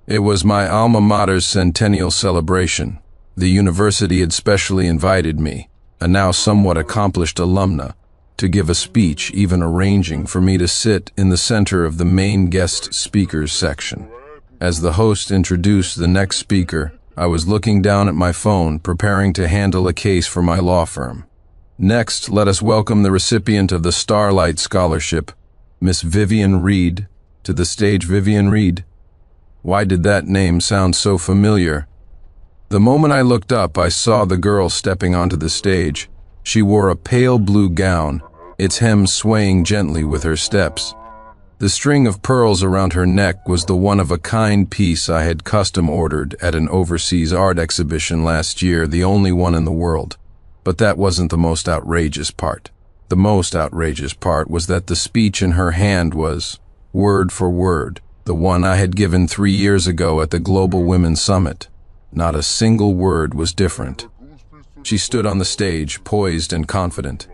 It was my alma mater's centennial celebration. The university had specially invited me, a now somewhat accomplished alumna, to give a speech, even arranging for me to sit in the center of the main guest speakers section. As the host introduced the next speaker, I was looking down at my phone, preparing to handle a case for my law firm. Next, let us welcome the recipient of the Starlight Scholarship, Miss Vivian Reed, to the stage. Vivian Reed. Why did that name sound so familiar? The moment I looked up, I saw the girl stepping onto the stage. She wore a pale blue gown, its hem swaying gently with her steps. The string of pearls around her neck was the one-of-a-kind piece I had custom ordered at an overseas art exhibition last year, the only one in the world. But that wasn't the most outrageous part. The most outrageous part was that the speech in her hand was, word for word, the one I had given 3 years ago at the Global Women's Summit. Not a single word was different. She stood on the stage, poised and confident.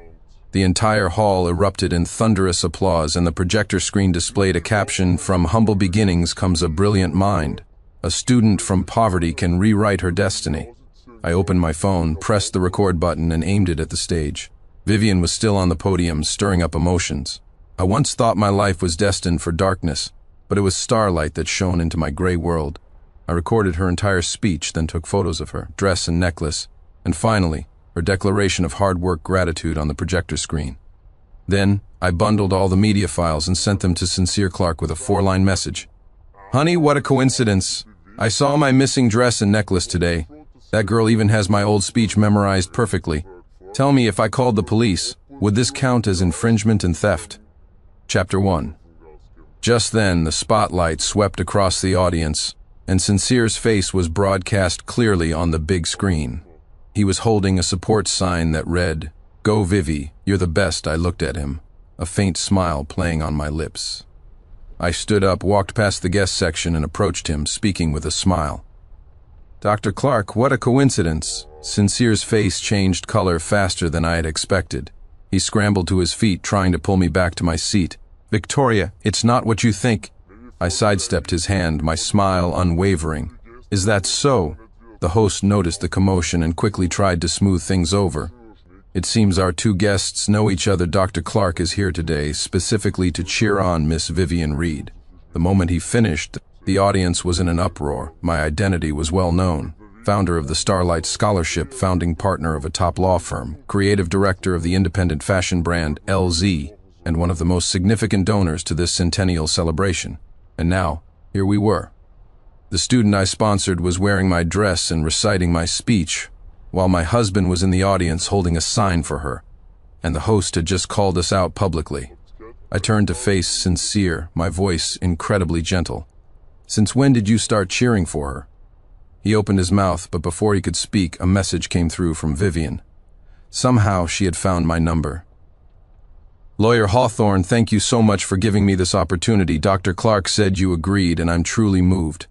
The entire hall erupted in thunderous applause, and the projector screen displayed a caption, "From humble beginnings comes a brilliant mind. A student from poverty can rewrite her destiny." I opened my phone, pressed the record button, and aimed it at the stage. Vivian was still on the podium, stirring up emotions. I once thought my life was destined for darkness, but it was starlight that shone into my gray world. I recorded her entire speech, then took photos of her, dress and necklace, and finally, her declaration of hard work gratitude on the projector screen. Then, I bundled all the media files and sent them to Sincere Clark with a 4-line message. "Honey, what a coincidence. I saw my missing dress and necklace today. That girl even has my old speech memorized perfectly. Tell me, if I called the police, would this count as infringement and theft?" Chapter 1. Just then, the spotlight swept across the audience, and Sincere's face was broadcast clearly on the big screen. He was holding a support sign that read, "Go Vivi, you're the best." I looked at him, a faint smile playing on my lips. I stood up, walked past the guest section, and approached him, speaking with a smile. "Dr. Clark, what a coincidence." Sincere's face changed color faster than I had expected. He scrambled to his feet, trying to pull me back to my seat. "Victoria, it's not what you think." I sidestepped his hand, my smile unwavering. "Is that so?" The host noticed the commotion and quickly tried to smooth things over. "It seems our two guests know each other. Dr. Clark is here today, specifically to cheer on Miss Vivian Reed." The moment he finished, the audience was in an uproar. My identity was well known. Founder of the Starlight Scholarship, founding partner of a top law firm, creative director of the independent fashion brand LZ, and one of the most significant donors to this centennial celebration. And now, here we were. The student I sponsored was wearing my dress and reciting my speech, while my husband was in the audience holding a sign for her, and the host had just called us out publicly. I turned to face Sincere, my voice incredibly gentle. "Since when did you start cheering for her?" He opened his mouth, but before he could speak, a message came through from Vivian. Somehow she had found my number. "Lawyer Hawthorne, thank you so much for giving me this opportunity. Dr. Clark said you agreed, and I'm truly moved.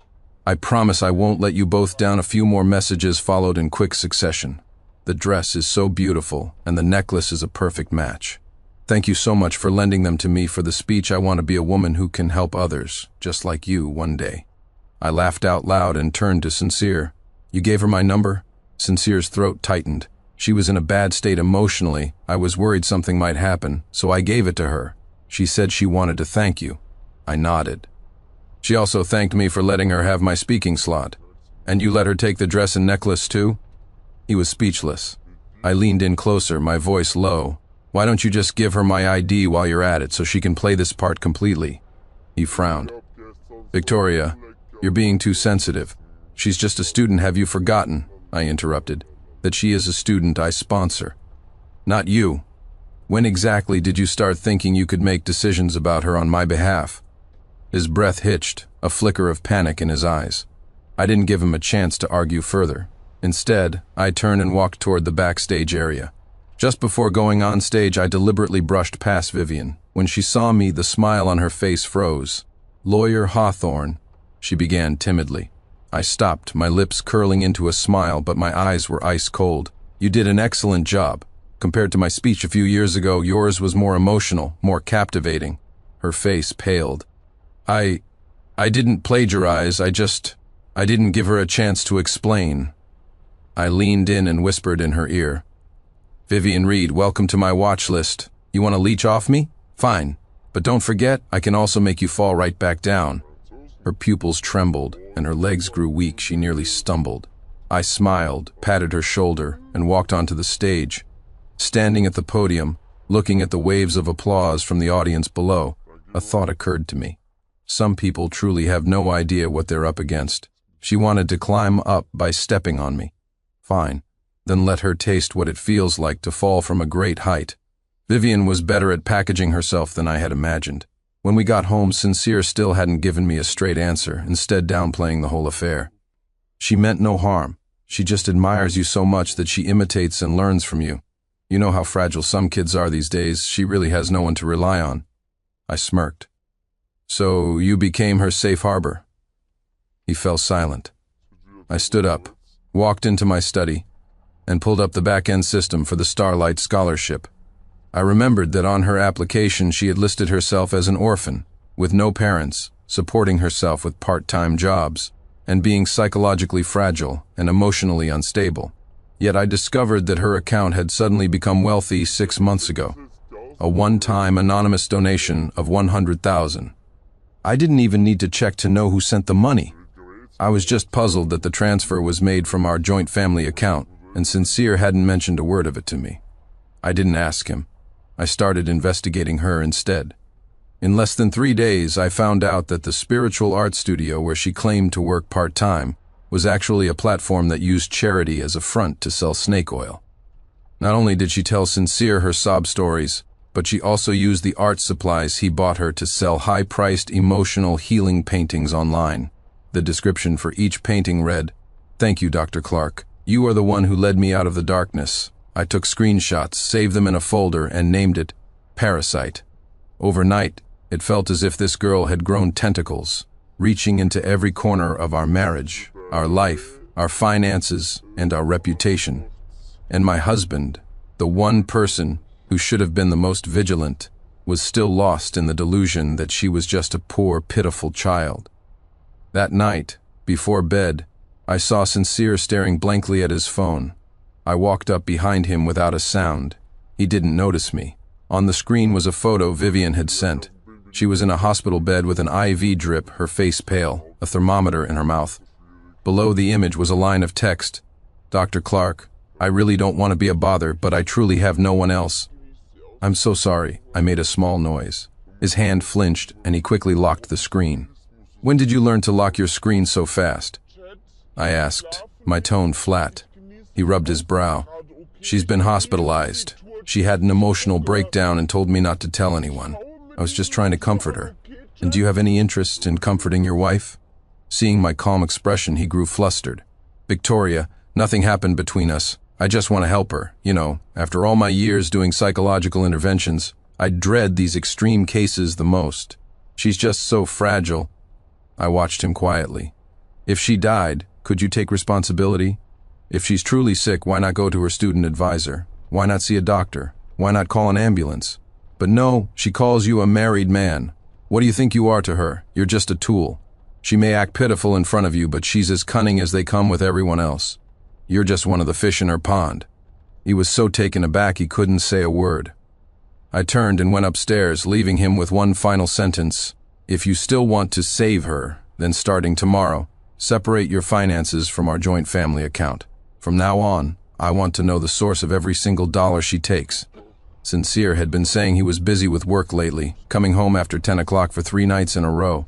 I promise I won't let you both down." A few more messages followed in quick succession. "The dress is so beautiful, and the necklace is a perfect match. Thank you so much for lending them to me for the speech. I want to be a woman who can help others, just like you, one day." I laughed out loud and turned to Sincere. "You gave her my number?" Sincere's throat tightened. She was in a bad state emotionally. I was worried something might happen, so I gave it to her. She said she wanted to thank you. I nodded. "She also thanked me for letting her have my speaking slot." "And you let her take the dress and necklace too?" He was speechless. I leaned in closer, my voice low. "Why don't you just give her my ID while you're at it so she can play this part completely?" He frowned. "Victoria, you're being too sensitive. She's just a student. Have you forgotten," I interrupted, "that she is a student I sponsor? Not you. When exactly did you start thinking you could make decisions about her on my behalf?" His breath hitched, a flicker of panic in his eyes. I didn't give him a chance to argue further. Instead, I turned and walked toward the backstage area. Just before going on stage, I deliberately brushed past Vivian. When she saw me, the smile on her face froze. "Lawyer Hawthorne," she began timidly. I stopped, my lips curling into a smile, but my eyes were ice cold. "You did an excellent job. Compared to my speech a few years ago, yours was more emotional, more captivating." Her face paled. I I didn't plagiarize, I didn't give her a chance to explain. I leaned in and whispered in her ear. Vivian Reed, welcome to my watch list. You want to leech off me? Fine. But don't forget, I can also make you fall right back down. Her pupils trembled, and her legs grew weak. She nearly stumbled. I smiled, patted her shoulder, and walked onto the stage. Standing at the podium, looking at the waves of applause from the audience below, a thought occurred to me. Some people truly have no idea what they're up against. She wanted to climb up by stepping on me. Fine. Then let her taste what it feels like to fall from a great height. Vivian was better at packaging herself than I had imagined. When we got home, Sincere still hadn't given me a straight answer, instead downplaying the whole affair. She meant no harm. She just admires you so much that she imitates and learns from you. You know how fragile some kids are these days. She really has no one to rely on. I smirked. So you became her safe harbor? He fell silent. I stood up, walked into my study, and pulled up the back-end system for the Starlight Scholarship. I remembered that on her application she had listed herself as an orphan, with no parents, supporting herself with part-time jobs, and being psychologically fragile and emotionally unstable. Yet I discovered that her account had suddenly become wealthy 6 months ago. A one-time anonymous donation of $100,000. I didn't even need to check to know who sent the money. I was just puzzled that the transfer was made from our joint family account, and Sincere hadn't mentioned a word of it to me. I didn't ask him. I started investigating her instead. In less than 3 days, I found out that the spiritual art studio where she claimed to work part-time was actually a platform that used charity as a front to sell snake oil. Not only did she tell Sincere her sob stories, but she also used the art supplies he bought her to sell high-priced emotional healing paintings online. The description for each painting read, "Thank you, Dr. Clark. You are the one who led me out of the darkness." I took screenshots, saved them in a folder, and named it Parasite. Overnight, it felt as if this girl had grown tentacles, reaching into every corner of our marriage, our life, our finances, and our reputation. And my husband, the one person who should have been the most vigilant, was still lost in the delusion that she was just a poor, pitiful child. That night, before bed, I saw Sincere staring blankly at his phone. I walked up behind him without a sound. He didn't notice me. On the screen was a photo Vivian had sent. She was in a hospital bed with an IV drip, her face pale, a thermometer in her mouth. Below the image was a line of text. "Dr. Clark, I really don't want to be a bother, but I truly have no one else." "I'm so sorry." I made a small noise. His hand flinched, and he quickly locked the screen. "When did you learn to lock your screen so fast?" I asked, my tone flat. He rubbed his brow. "She's been hospitalized. She had an emotional breakdown and told me not to tell anyone. I was just trying to comfort her. And do you have any interest in comforting your wife?" Seeing my calm expression, he grew flustered. "Victoria, nothing happened between us. I just want to help her. You know, after all my years doing psychological interventions, I dread these extreme cases the most. She's just so fragile." I watched him quietly. "If she died, could you take responsibility? If she's truly sick, why not go to her student advisor? Why not see a doctor? Why not call an ambulance? But no, she calls you a married man. What do you think you are to her? You're just a tool. She may act pitiful in front of you, but she's as cunning as they come with everyone else. You're just one of the fish in her pond." He was so taken aback he couldn't say a word. I turned and went upstairs, leaving him with one final sentence. "If you still want to save her, then starting tomorrow, separate your finances from our joint family account. From now on, I want to know the source of every single dollar she takes." Sincere had been saying he was busy with work lately, coming home after 10 o'clock for 3 nights in a row.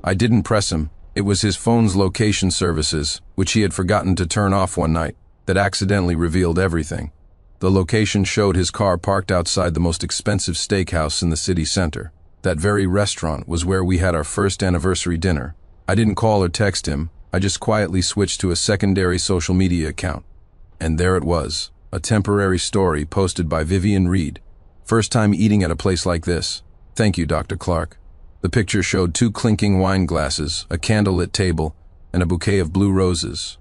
I didn't press him. It was his phone's location services, which he had forgotten to turn off one night, that accidentally revealed everything. The location showed his car parked outside the most expensive steakhouse in the city center. That very restaurant was where we had our first anniversary dinner. I didn't call or text him. I just quietly switched to a secondary social media account. And there it was, a temporary story posted by Vivian Reed. "First time eating at a place like this. Thank you, Dr. Clark." The picture showed 2 clinking wine glasses, a candlelit table, and a bouquet of blue roses.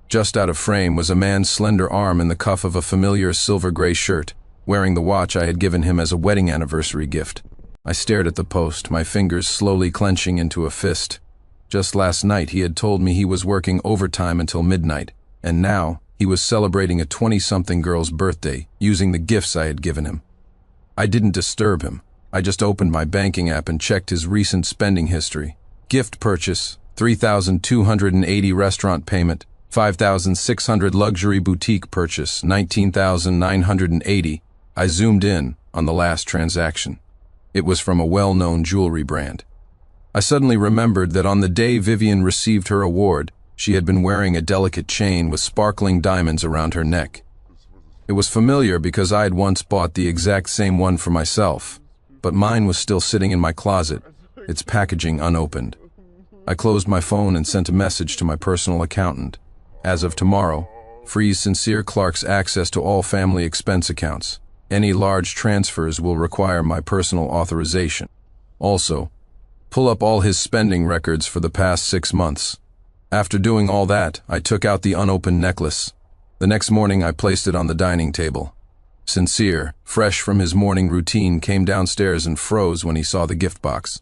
Just out of frame was a man's slender arm in the cuff of a familiar silver-gray shirt, wearing the watch I had given him as a wedding anniversary gift. I stared at the post, my fingers slowly clenching into a fist. Just last night he had told me he was working overtime until midnight, and now he was celebrating a 20-something girl's birthday using the gifts I had given him. I didn't disturb him. I just opened my banking app and checked his recent spending history. Gift purchase, $3,280 restaurant payment, $5,600 luxury boutique purchase, $19,980. I zoomed in on the last transaction. It was from a well-known jewelry brand. I suddenly remembered that on the day Vivian received her award, she had been wearing a delicate chain with sparkling diamonds around her neck. It was familiar because I had once bought the exact same one for myself, but mine was still sitting in my closet, its packaging unopened. I closed my phone and sent a message to my personal accountant. As of tomorrow, freeze Sincere Clark's access to all family expense accounts. Any large transfers will require my personal authorization. Also, pull up all his spending records for the past 6 months. After doing all that, I took out the unopened necklace. The next morning I placed it on the dining table. Sincere, fresh from his morning routine, came downstairs and froze when he saw the gift box.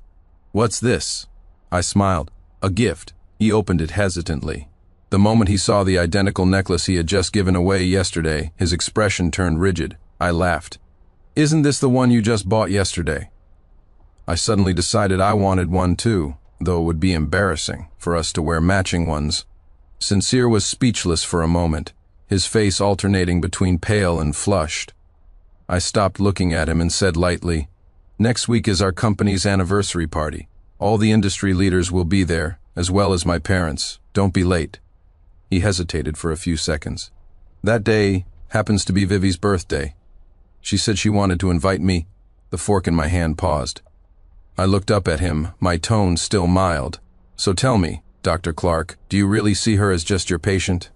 "What's this?" I smiled. "A gift." He opened it hesitantly. The moment he saw the identical necklace he had just given away yesterday, his expression turned rigid. I laughed. "Isn't this the one you just bought yesterday?" I suddenly decided I wanted one too, though it would be embarrassing for us to wear matching ones. Sincere was speechless for a moment, his face alternating between pale and flushed. I stopped looking at him and said lightly, "Next week is our company's anniversary party. All the industry leaders will be there, as well as my parents. Don't be late." He hesitated for a few seconds. "That day happens to be Vivi's birthday. She said she wanted to invite me." The fork in my hand paused. I looked up at him, my tone still mild. "So tell me, Dr. Clark, do you really see her as just your patient?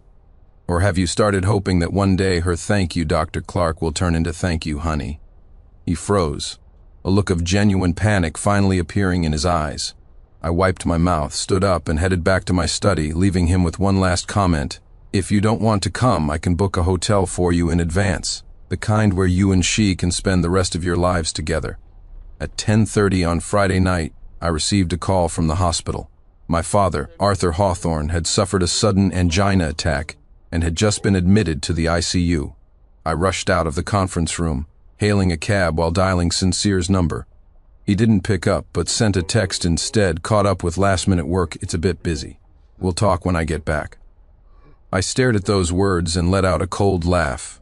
Or have you started hoping that one day her "thank you, Dr. Clark" will turn into "thank you, honey"? He froze, a look of genuine panic finally appearing in his eyes. I wiped my mouth, stood up, and headed back to my study, leaving him with one last comment. "If you don't want to come, I can book a hotel for you in advance, the kind where you and she can spend the rest of your lives together." At 10:30 on Friday night, I received a call from the hospital. My father, Arthur Hawthorne, had suffered a sudden angina attack and had just been admitted to the ICU. I rushed out of the conference room, hailing a cab while dialing Sincere's number. He didn't pick up, but sent a text instead. "Caught up with last-minute work, it's a bit busy. We'll talk when I get back." I stared at those words and let out a cold laugh.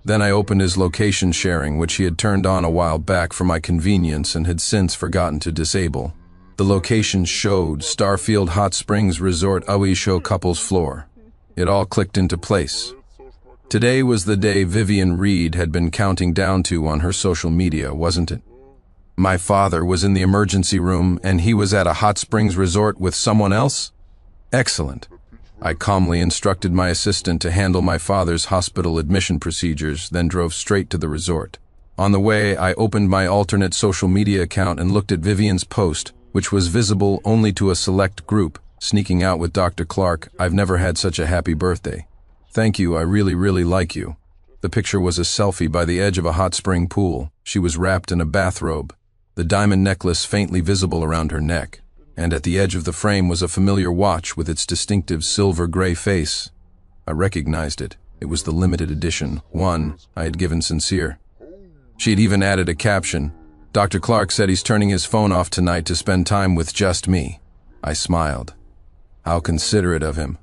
Then I opened his location sharing, which he had turned on a while back for my convenience and had since forgotten to disable. The location showed Starfield Hot Springs Resort Oisho Couples Floor. It all clicked into place. Today was the day Vivian Reed had been counting down to on her social media, wasn't it? My father was in the emergency room and he was at a hot springs resort with someone else? Excellent. I calmly instructed my assistant to handle my father's hospital admission procedures, then drove straight to the resort. On the way, I opened my alternate social media account and looked at Vivian's post, which was visible only to a select group. "Sneaking out with Dr. Clark. I've never had such a happy birthday. Thank you, I really like you." The picture was a selfie by the edge of a hot spring pool. She was wrapped in a bathrobe, the diamond necklace faintly visible around her neck, and at the edge of the frame was a familiar watch with its distinctive silver-gray face. I recognized it. It was the limited edition, one I had given Sincere. She had even added a caption. "Dr. Clark said he's turning his phone off tonight to spend time with just me." I smiled. How considerate of him.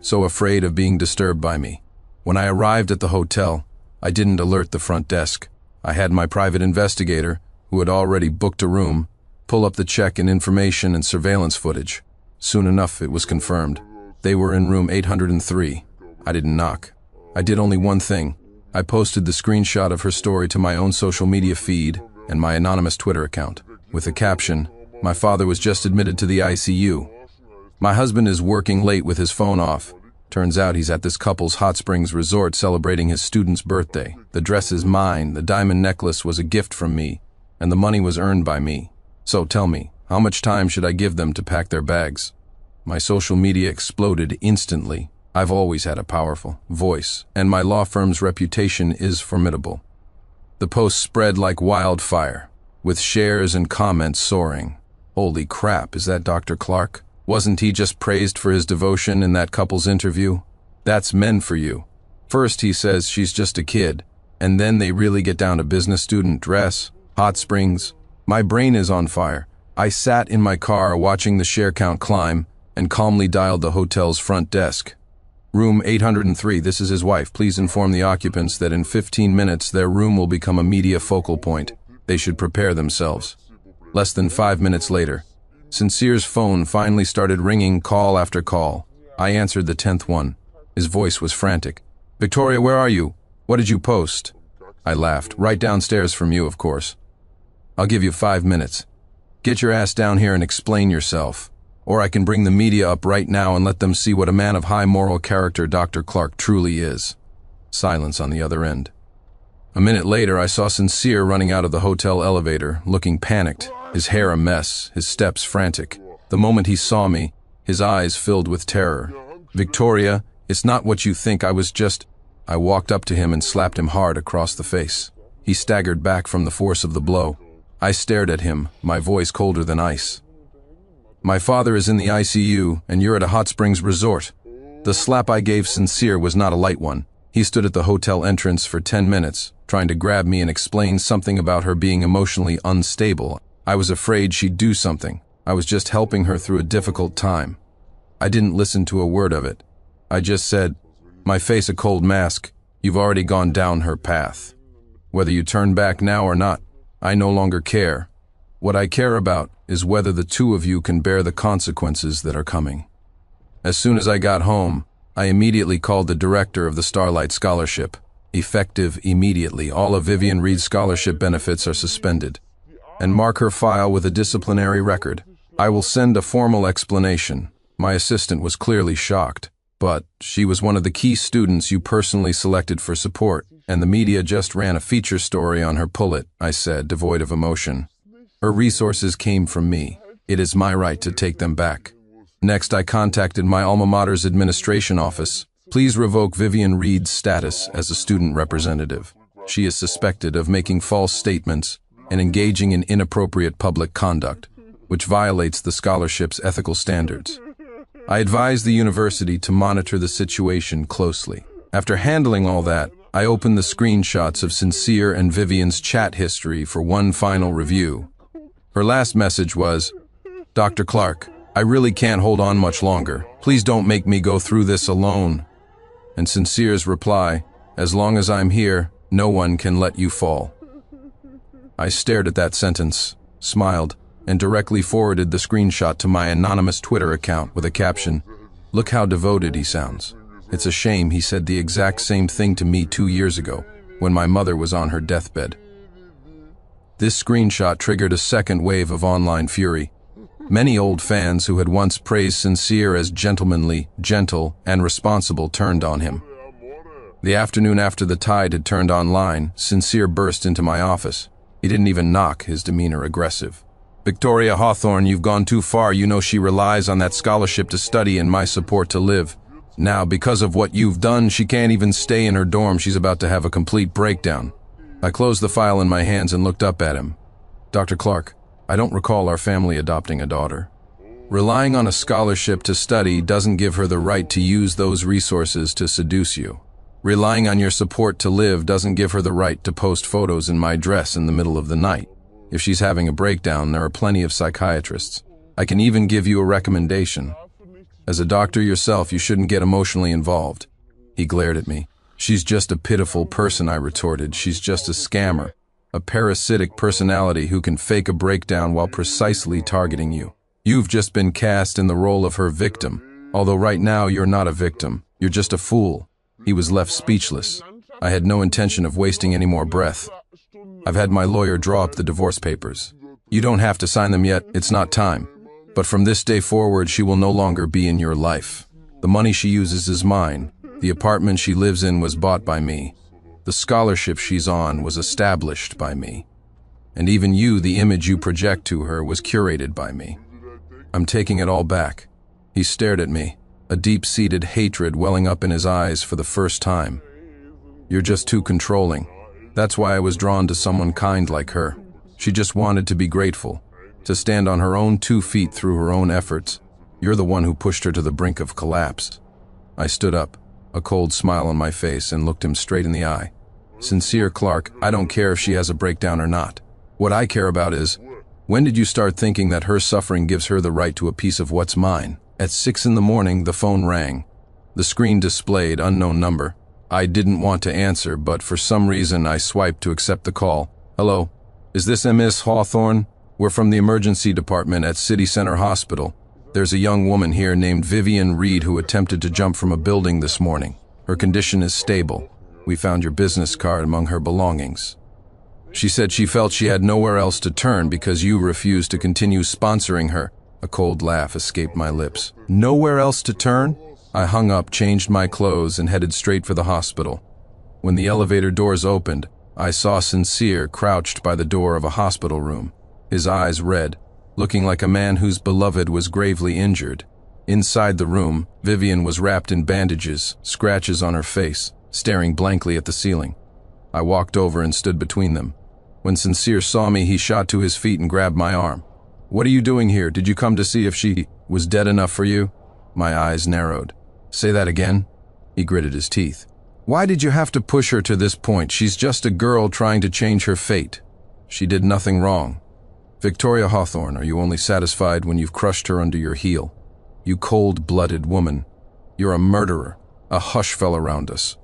So afraid of being disturbed by me. When I arrived at the hotel, I didn't alert the front desk. I had my private investigator, who had already booked a room, pull up the check-in information and surveillance footage. Soon enough, it was confirmed. They were in room 803. I didn't knock. I did only one thing. I posted the screenshot of her story to my own social media feed and my anonymous Twitter account, with the caption, "My father was just admitted to the ICU. My husband is working late with his phone off. Turns out he's at this couple's hot springs resort celebrating his student's birthday. The dress is mine, the diamond necklace was a gift from me, and the money was earned by me. So tell me, how much time should I give them to pack their bags?" My social media exploded instantly. I've always had a powerful voice, and my law firm's reputation is formidable. The post spread like wildfire, with shares and comments soaring. "Holy crap, is that Dr. Clark? Wasn't he just praised for his devotion in that couple's interview? That's men for you. First he says she's just a kid, and then they really get down to business student dress, hot springs. My brain is on fire. I sat in my car watching the share count climb and calmly dialed the hotel's front desk. Room 803, this is his wife. Please inform the occupants that in 15 minutes their room will become a media focal point. They should prepare themselves. Less than 5 minutes later, Sincere's phone finally started ringing call after call. I answered the 10th one. His voice was frantic. Victoria, where are you? What did you post? I laughed. Right downstairs from you, of course. I'll give you 5 minutes. Get your ass down here and explain yourself. Or I can bring the media up right now and let them see what a man of high moral character Dr. Clark truly is. Silence on the other end. A minute later, I saw Sincere running out of the hotel elevator, looking panicked, his hair a mess, his steps frantic. The moment he saw me, his eyes filled with terror. Victoria, it's not what you think. I walked up to him and slapped him hard across the face. He staggered back from the force of the blow. I stared at him, my voice colder than ice. My father is in the ICU, and you're at a hot springs resort. The slap I gave Sincere was not a light one. He stood at the hotel entrance for 10 minutes, trying to grab me and explain something about her being emotionally unstable. I was afraid she'd do something. I was just helping her through a difficult time. I didn't listen to a word of it. I just said, my face a cold mask, you've already gone down her path. Whether you turn back now or not, I no longer care. What I care about is whether the two of you can bear the consequences that are coming. As soon as I got home, I immediately called the director of the Starlight Scholarship. Effective immediately, all of Vivian Reed's scholarship benefits are suspended. And mark her file with a disciplinary record. I will send a formal explanation. My assistant was clearly shocked. But she was one of the key students you personally selected for support, and the media just ran a feature story on her. Pull it, I said, devoid of emotion. Her resources came from me. It is my right to take them back. Next, I contacted my alma mater's administration office. Please revoke Vivian Reed's status as a student representative. She is suspected of making false statements and engaging in inappropriate public conduct, which violates the scholarship's ethical standards. I advised the university to monitor the situation closely. After handling all that, I opened the screenshots of Sincere and Vivian's chat history for one final review. Her last message was, Dr. Clark, I really can't hold on much longer. Please don't make me go through this alone. And Sincere's reply, as long as I'm here, no one can let you fall. I stared at that sentence, smiled, and directly forwarded the screenshot to my anonymous Twitter account with a caption, look how devoted he sounds. It's a shame he said the exact same thing to me 2 years ago, when my mother was on her deathbed. This screenshot triggered a second wave of online fury. Many old fans who had once praised Sincere as gentlemanly, gentle, and responsible turned on him. The afternoon after the tide had turned online, Sincere burst into my office. He didn't even knock, his demeanor aggressive. Victoria Hawthorne, you've gone too far. You know she relies on that scholarship to study and my support to live. Now, because of what you've done, she can't even stay in her dorm. She's about to have a complete breakdown. I closed the file in my hands and looked up at him. Dr. Clark, I don't recall our family adopting a daughter. Relying on a scholarship to study doesn't give her the right to use those resources to seduce you. Relying on your support to live doesn't give her the right to post photos in my dress in the middle of the night. If she's having a breakdown, there are plenty of psychiatrists. I can even give you a recommendation. As a doctor yourself, you shouldn't get emotionally involved. He glared at me. She's just a pitiful person, I retorted. She's just a scammer, a parasitic personality who can fake a breakdown while precisely targeting you. You've just been cast in the role of her victim, although right now you're not a victim. You're just a fool. He was left speechless. I had no intention of wasting any more breath. I've had my lawyer draw up the divorce papers. You don't have to sign them yet, it's not time. But from this day forward, she will no longer be in your life. The money she uses is mine. The apartment she lives in was bought by me. The scholarship she's on was established by me. And even you, the image you project to her, was curated by me. I'm taking it all back. He stared at me, a deep-seated hatred welling up in his eyes for the first time. You're just too controlling. That's why I was drawn to someone kind like her. She just wanted to be grateful, to stand on her own 2 feet through her own efforts. You're the one who pushed her to the brink of collapse. I stood up, a cold smile on my face, and looked him straight in the eye. Sincere Clark, I don't care if she has a breakdown or not. What I care about is, when did you start thinking that her suffering gives her the right to a piece of what's mine? At 6 in the morning, the phone rang. The screen displayed unknown number. I didn't want to answer, but for some reason I swiped to accept the call. Hello, is this Miss Hawthorne? We're from the emergency department at City Center Hospital. There's a young woman here named Vivian Reed who attempted to jump from a building this morning. Her condition is stable. We found your business card among her belongings. She said she felt she had nowhere else to turn because you refused to continue sponsoring her. A cold laugh escaped my lips. Nowhere else to turn? I hung up, changed my clothes, and headed straight for the hospital. When the elevator doors opened, I saw Sincere crouched by the door of a hospital room, his eyes red, looking like a man whose beloved was gravely injured. Inside the room, Vivian was wrapped in bandages, scratches on her face, staring blankly at the ceiling. I walked over and stood between them. When Sincere saw me, he shot to his feet and grabbed my arm. What are you doing here? Did you come to see if she was dead enough for you? My eyes narrowed. Say that again? He gritted his teeth. Why did you have to push her to this point? She's just a girl trying to change her fate. She did nothing wrong. Victoria Hawthorne, are you only satisfied when you've crushed her under your heel? You cold-blooded woman. You're a murderer. A hush fell around us.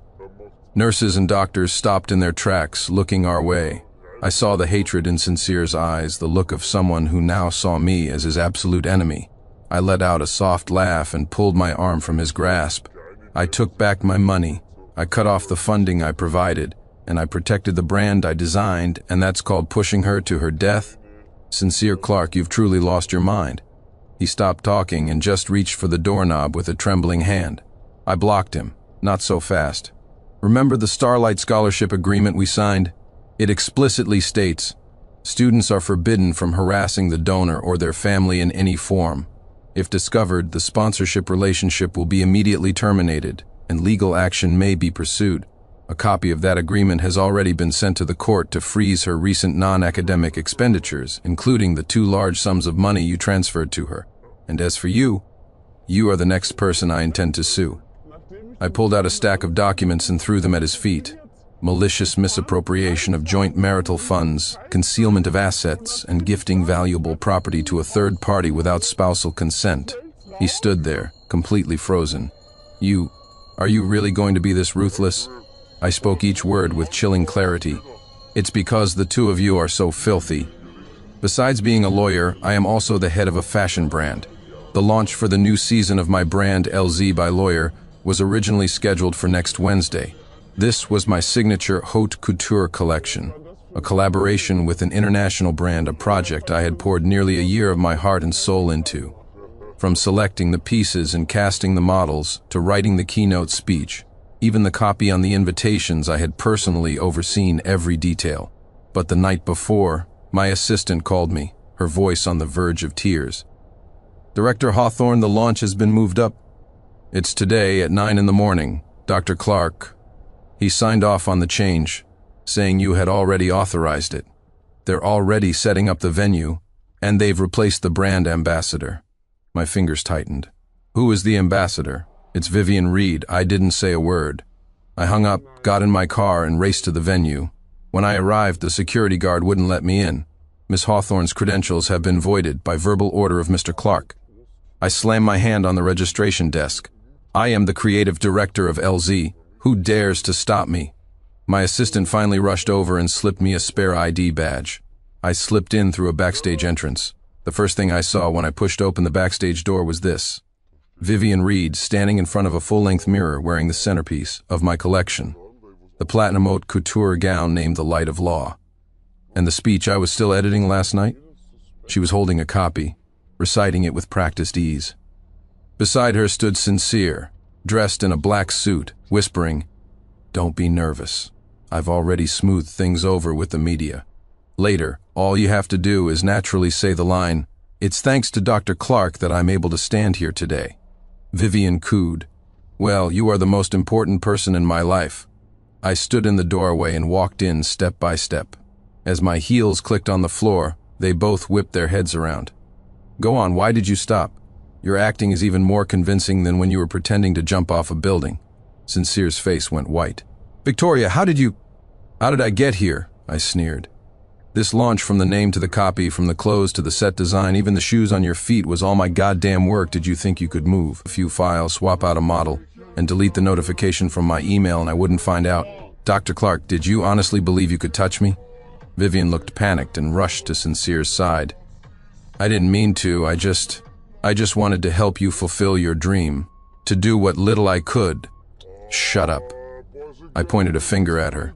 Nurses and doctors stopped in their tracks, looking our way. I saw the hatred in Sincere's eyes, the look of someone who now saw me as his absolute enemy. I let out a soft laugh and pulled my arm from his grasp. I took back my money. I cut off the funding I provided, and I protected the brand I designed, and that's called pushing her to her death? Sincere Clark, you've truly lost your mind. He stopped talking and just reached for the doorknob with a trembling hand. I blocked him. Not so fast. Remember the Starlight Scholarship Agreement we signed? It explicitly states, students are forbidden from harassing the donor or their family in any form. If discovered, the sponsorship relationship will be immediately terminated, and legal action may be pursued. A copy of that agreement has already been sent to the court to freeze her recent non-academic expenditures, including the 2 large sums of money you transferred to her. And as for you, you are the next person I intend to sue. I pulled out a stack of documents and threw them at his feet. Malicious misappropriation of joint marital funds, concealment of assets, and gifting valuable property to a third party without spousal consent. He stood there, completely frozen. Are you really going to be this ruthless? I spoke each word with chilling clarity. It's because the 2 of you are so filthy. Besides being a lawyer, I am also the head of a fashion brand. The launch for the new season of my brand, LZ by Lawyer, was originally scheduled for next Wednesday. This was my signature haute couture collection, a collaboration with an international brand, a project I had poured nearly a year of my heart and soul into. From selecting the pieces and casting the models, to writing the keynote speech, even the copy on the invitations, I had personally overseen every detail. But the night before, my assistant called me, her voice on the verge of tears. Director Hawthorne, the launch has been moved up. It's today at 9 in the morning. Dr. Clark. He signed off on the change, saying you had already authorized it. They're already setting up the venue, and they've replaced the brand ambassador. My fingers tightened. Who is the ambassador? It's Vivian Reed. I didn't say a word. I hung up, got in my car, and raced to the venue. When I arrived, the security guard wouldn't let me in. Miss Hawthorne's credentials have been voided by verbal order of Mr. Clark. I slammed my hand on the registration desk. I am the creative director of LZ. Who dares to stop me? My assistant finally rushed over and slipped me a spare ID badge. I slipped in through a backstage entrance. The first thing I saw when I pushed open the backstage door was this. Vivian Reed standing in front of a full-length mirror wearing the centerpiece of my collection, the platinum haute couture gown named The Light of Law. And the speech I was still editing last night? She was holding a copy, reciting it with practiced ease. Beside her stood Sincere, dressed in a black suit, whispering, "Don't be nervous. I've already smoothed things over with the media. Later, all you have to do is naturally say the line, 'It's thanks to Dr. Clark that I'm able to stand here today.'" Vivian cooed, "Well, you are the most important person in my life." I stood in the doorway and walked in step by step. As my heels clicked on the floor, they both whipped their heads around. "Go on, why did you stop?" Your acting is even more convincing than when you were pretending to jump off a building. Sincere's face went white. Victoria, how did I get here? I sneered. This launch, from the name to the copy, from the clothes to the set design, even the shoes on your feet, was all my goddamn work. Did you think you could move a few files, swap out a model, and delete the notification from my email and I wouldn't find out? Dr. Clark, did you honestly believe you could touch me? Vivian looked panicked and rushed to Sincere's side. I didn't mean to. I just wanted to help you fulfill your dream, to do what little I could. Shut up. I pointed a finger at her.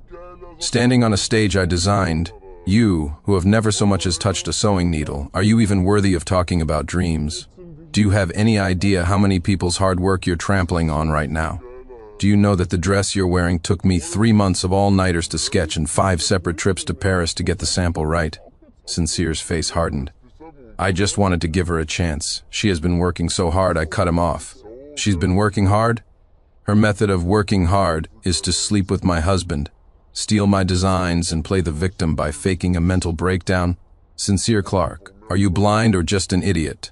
Standing on a stage I designed, you, who have never so much as touched a sewing needle, are you even worthy of talking about dreams? Do you have any idea how many people's hard work you're trampling on right now? Do you know that the dress you're wearing took me 3 months of all-nighters to sketch and 5 separate trips to Paris to get the sample right? Sincere's face hardened. I just wanted to give her a chance. She has been working so hard I cut him off. She's been working hard? Her method of working hard is to sleep with my husband, steal my designs, and play the victim by faking a mental breakdown. Sincere Clark, are you blind or just an idiot?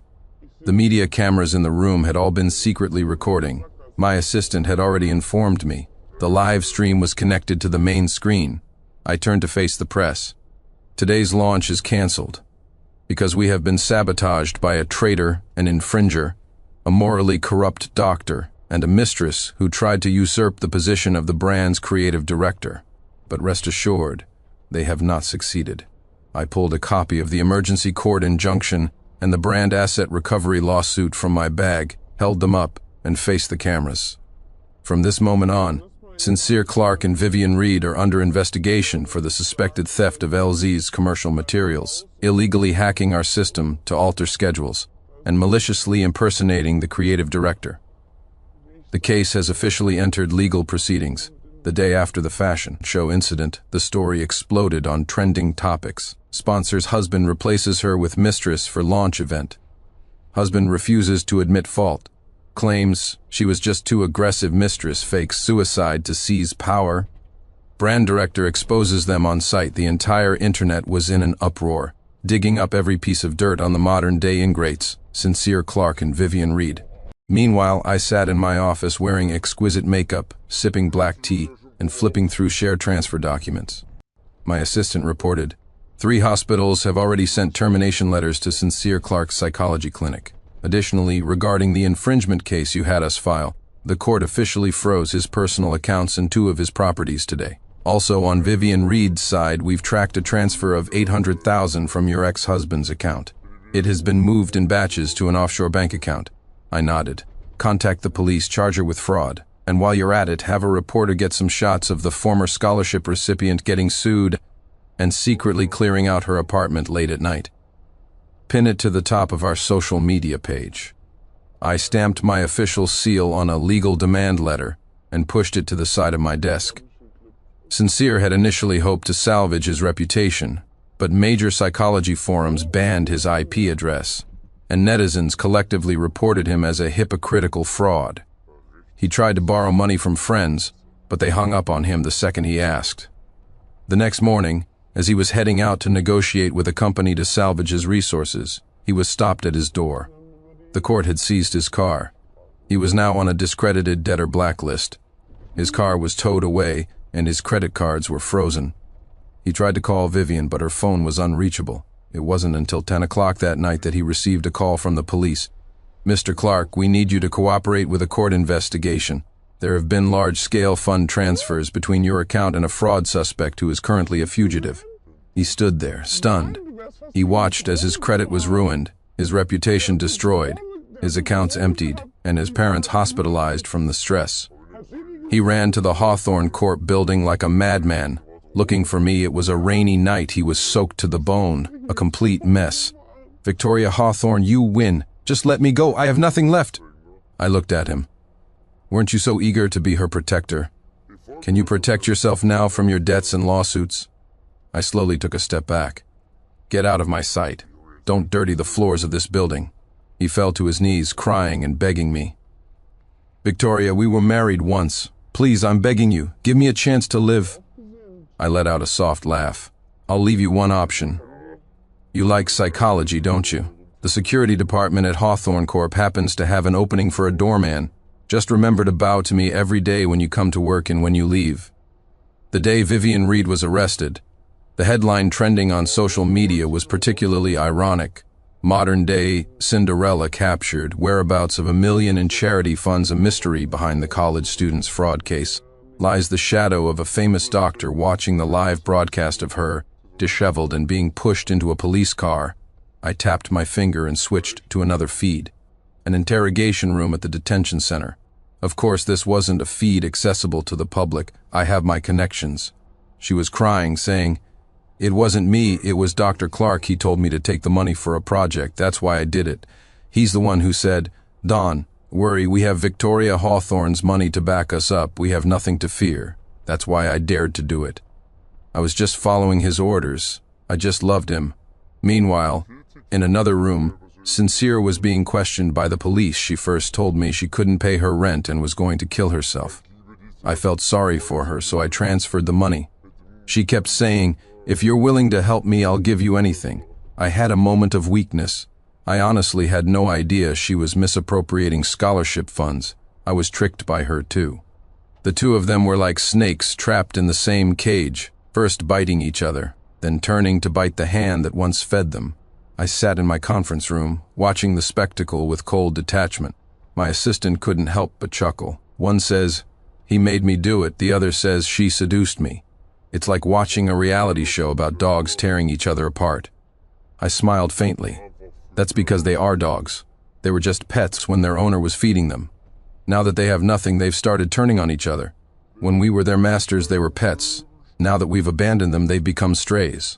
The media cameras in the room had all been secretly recording. My assistant had already informed me. The live stream was connected to the main screen. I turned to face the press. Today's launch is canceled because we have been sabotaged by a traitor, an infringer, a morally corrupt doctor, and a mistress who tried to usurp the position of the brand's creative director. But rest assured, they have not succeeded. I pulled a copy of the emergency court injunction and the brand asset recovery lawsuit from my bag, held them up, and faced the cameras. From this moment on, Sincere Clark and Vivian Reed are under investigation for the suspected theft of LZ's commercial materials, illegally hacking our system to alter schedules, and maliciously impersonating the creative director. The case has officially entered legal proceedings. The day after the fashion show incident, the story exploded on trending topics. Sponsor's husband replaces her with mistress for launch event. Husband refuses to admit fault. Claims she was just too aggressive. Mistress fakes suicide to seize power. Brand director exposes them on site. The entire internet was in an uproar, digging up every piece of dirt on the modern-day ingrates, Sincere Clark and Vivian Reed. Meanwhile, I sat in my office wearing exquisite makeup, sipping black tea, and flipping through share transfer documents. My assistant reported, 3 hospitals have already sent termination letters to Sincere Clark's psychology clinic. Additionally, regarding the infringement case you had us file, the court officially froze his personal accounts and 2 of his properties today. Also, on Vivian Reed's side, we've tracked a transfer of $800,000 from your ex-husband's account. It has been moved in batches to an offshore bank account. I nodded. Contact the police, charge her with fraud. And while you're at it, have a reporter get some shots of the former scholarship recipient getting sued and secretly clearing out her apartment late at night. Pin it to the top of our social media page. I stamped my official seal on a legal demand letter and pushed it to the side of my desk. Sincere had initially hoped to salvage his reputation, but major psychology forums banned his IP address, and netizens collectively reported him as a hypocritical fraud. He tried to borrow money from friends, but they hung up on him the second he asked. The next morning, as he was heading out to negotiate with a company to salvage his resources, he was stopped at his door. The court had seized his car. He was now on a discredited debtor blacklist. His car was towed away, and his credit cards were frozen. He tried to call Vivian, but her phone was unreachable. It wasn't until 10 o'clock that night that he received a call from the police. Mr. Clark, we need you to cooperate with a court investigation. There have been large-scale fund transfers between your account and a fraud suspect who is currently a fugitive. He stood there, stunned. He watched as his credit was ruined, his reputation destroyed, his accounts emptied, and his parents hospitalized from the stress. He ran to the Hawthorne Court building like a madman. Looking for me, it was a rainy night. He was soaked to the bone, a complete mess. Victoria Hawthorne, you win. Just let me go. I have nothing left. I looked at him. Weren't you so eager to be her protector? Can you protect yourself now from your debts and lawsuits? I slowly took a step back. Get out of my sight. Don't dirty the floors of this building. He fell to his knees, crying and begging me. Victoria, we were married once. Please, I'm begging you. Give me a chance to live. I let out a soft laugh. I'll leave you one option. You like psychology, don't you? The security department at Hawthorne Corp happens to have an opening for a doorman. Just remember to bow to me every day when you come to work and when you leave." The day Vivian Reed was arrested, the headline trending on social media was particularly ironic. "Modern-day Cinderella captured, whereabouts of $1 million in charity funds a mystery behind the college student's fraud case. Lies the shadow of a famous doctor watching the live broadcast of her, disheveled and being pushed into a police car." I tapped my finger and switched to another feed. An interrogation room at the detention center. Of course, this wasn't a feed accessible to the public. I have my connections. She was crying, saying, "It wasn't me, it was Dr. Clark. He told me to take the money for a project. That's why I did it. He's the one who said, 'Don, worry, we have Victoria Hawthorne's money to back us up. We have nothing to fear.' That's why I dared to do it. I was just following his orders. I just loved him." Meanwhile, in another room, Sincere was being questioned by the police. She first told me she couldn't pay her rent and was going to kill herself. I felt sorry for her, so I transferred the money. She kept saying, "If you're willing to help me, I'll give you anything." I had a moment of weakness. I honestly had no idea she was misappropriating scholarship funds. I was tricked by her too. The two of them were like snakes trapped in the same cage, first biting each other, then turning to bite the hand that once fed them. I sat in my conference room, watching the spectacle with cold detachment. My assistant couldn't help but chuckle. One says, "He made me do it." The other says, "She seduced me." It's like watching a reality show about dogs tearing each other apart. I smiled faintly. That's because they are dogs. They were just pets when their owner was feeding them. Now that they have nothing, they've started turning on each other. When we were their masters, they were pets. Now that we've abandoned them, they've become strays.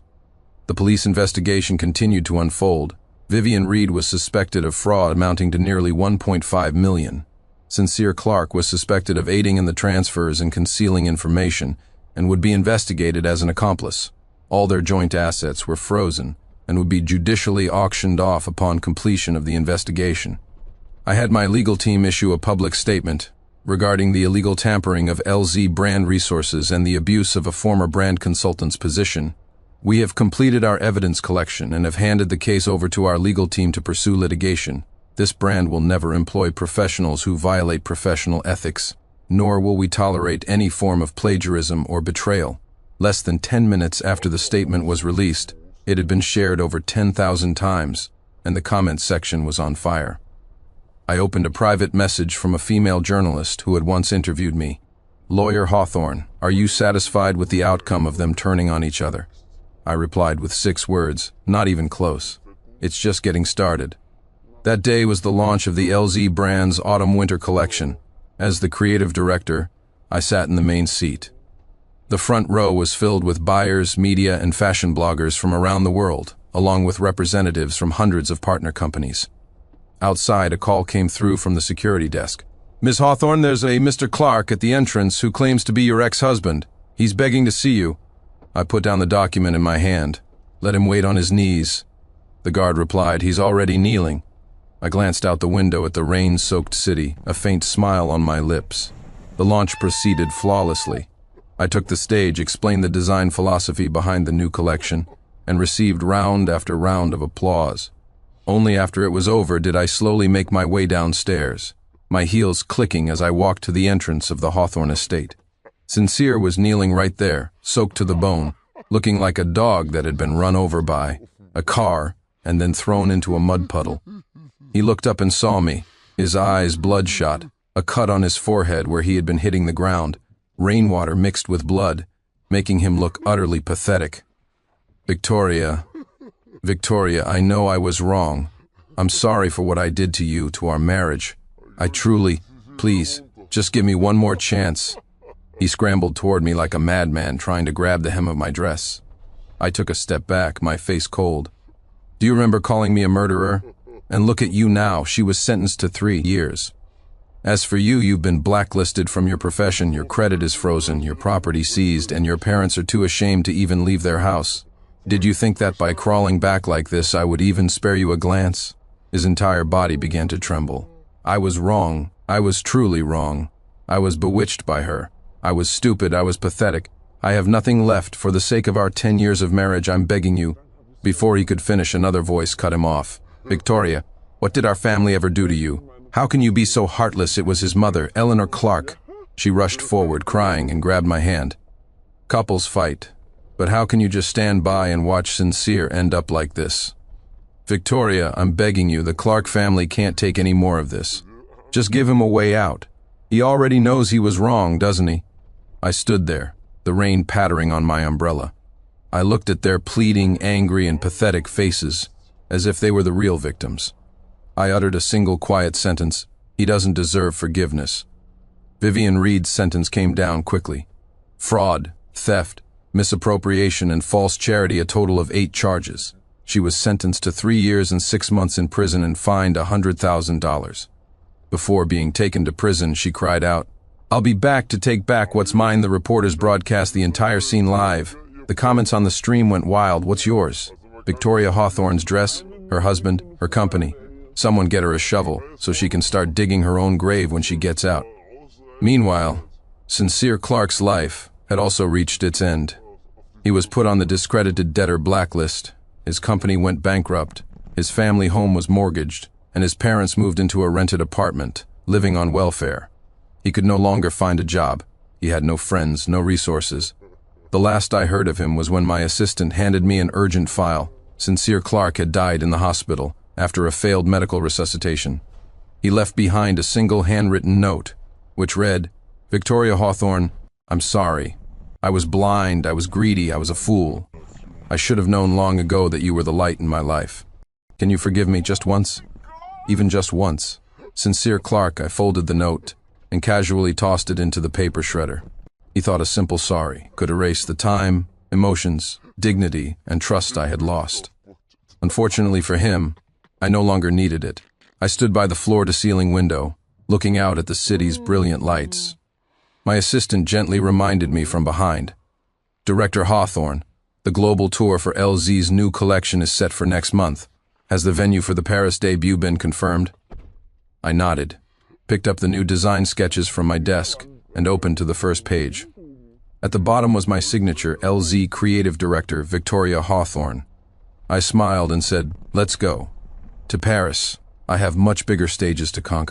The police investigation continued to unfold. Vivian Reed was suspected of fraud amounting to nearly $1.5 million. Sincere Clark was suspected of aiding in the transfers and concealing information, and would be investigated as an accomplice. All their joint assets were frozen and would be judicially auctioned off upon completion of the investigation. I had my legal team issue a public statement regarding the illegal tampering of LZ brand resources and the abuse of a former brand consultant's position. We have completed our evidence collection and have handed the case over to our legal team to pursue litigation. This brand will never employ professionals who violate professional ethics, nor will we tolerate any form of plagiarism or betrayal. Less than 10 minutes after the statement was released, it had been shared over 10,000 times, and the comments section was on fire. I opened a private message from a female journalist who had once interviewed me. "Lawyer Hawthorne, are you satisfied with the outcome of them turning on each other?" I replied with 6 words, "Not even close. It's just getting started." That day was the launch of the LZ brand's autumn-winter collection. As the creative director, I sat in the main seat. The front row was filled with buyers, media, and fashion bloggers from around the world, along with representatives from hundreds of partner companies. Outside, a call came through from the security desk. "Ms. Hawthorne, there's a Mr. Clark at the entrance who claims to be your ex-husband. He's begging to see you." I put down the document in my hand. "Let him wait on his knees." The guard replied, "He's already kneeling." I glanced out the window at the rain-soaked city, a faint smile on my lips. The launch proceeded flawlessly. I took the stage, explained the design philosophy behind the new collection, and received round after round of applause. Only after it was over did I slowly make my way downstairs, my heels clicking as I walked to the entrance of the Hawthorne estate. Sincere was kneeling right there, soaked to the bone, looking like a dog that had been run over by a car and then thrown into a mud puddle. He looked up and saw me, his eyes bloodshot, a cut on his forehead where he had been hitting the ground, rainwater mixed with blood, making him look utterly pathetic. Victoria, I know I was wrong. I'm sorry for what I did to you, to our marriage. I truly, please, just give me one more chance." He scrambled toward me like a madman, trying to grab the hem of my dress. I took a step back, my face cold. "Do you remember calling me a murderer? And look at you now, she was sentenced to 3 years. As for you, you've been blacklisted from your profession, your credit is frozen, your property seized, and your parents are too ashamed to even leave their house. Did you think that by crawling back like this I would even spare you a glance?" His entire body began to tremble. I was wrong. I was truly wrong. I was bewitched by her. I was stupid. I was pathetic. I have nothing left. For the sake of our 10 years of marriage, I'm begging you. Before he could finish, another voice cut him off. Victoria, what did our family ever do to you? How can you be so heartless? It was his mother, Eleanor Clark. She rushed forward, crying, and grabbed my hand. Couples fight, but how can you just stand by and watch Sincere end up like this? Victoria, I'm begging you, the Clark family can't take any more of this. Just give him a way out. He already knows he was wrong, doesn't he? I stood there, the rain pattering on my umbrella. I looked at their pleading, angry, and pathetic faces, as if they were the real victims. I uttered a single quiet sentence: he doesn't deserve forgiveness. Vivian Reed's sentence came down quickly. Fraud, theft, misappropriation, and false charity, a total of 8 charges. She was sentenced to 3 years and 6 months in prison and fined $100,000. Before being taken to prison, she cried out, "I'll be back to take back what's mine." The reporters broadcast the entire scene live. The comments on the stream went wild. What's yours? Victoria Hawthorne's dress, her husband, her company. Someone get her a shovel so she can start digging her own grave when she gets out. Meanwhile, Sincere Clark's life had also reached its end. He was put on the discredited debtor blacklist. His company went bankrupt. His family home was mortgaged, and his parents moved into a rented apartment, living on welfare. He could no longer find a job. He had no friends, no resources. The last I heard of him was when my assistant handed me an urgent file. Sincere Clark had died in the hospital after a failed medical resuscitation. He left behind a single handwritten note, which read, "Victoria Hawthorne, I'm sorry. I was blind, I was greedy, I was a fool. I should have known long ago that you were the light in my life. Can you forgive me just once? Even just once." Sincere Clark, I folded the note and casually tossed it into the paper shredder. He thought a simple sorry could erase the time, emotions, dignity, and trust I had lost. Unfortunately for him, I no longer needed it. I stood by the floor-to-ceiling window, looking out at the city's brilliant lights. My assistant gently reminded me from behind, "Director Hawthorne, the global tour for LZ's new collection is set for next month. Has the venue for the Paris debut been confirmed?" I nodded, picked up the new design sketches from my desk, and opened to the first page. At the bottom was my signature, LZ Creative Director Victoria Hawthorne. I smiled and said, "Let's go. To Paris. I have much bigger stages to conquer."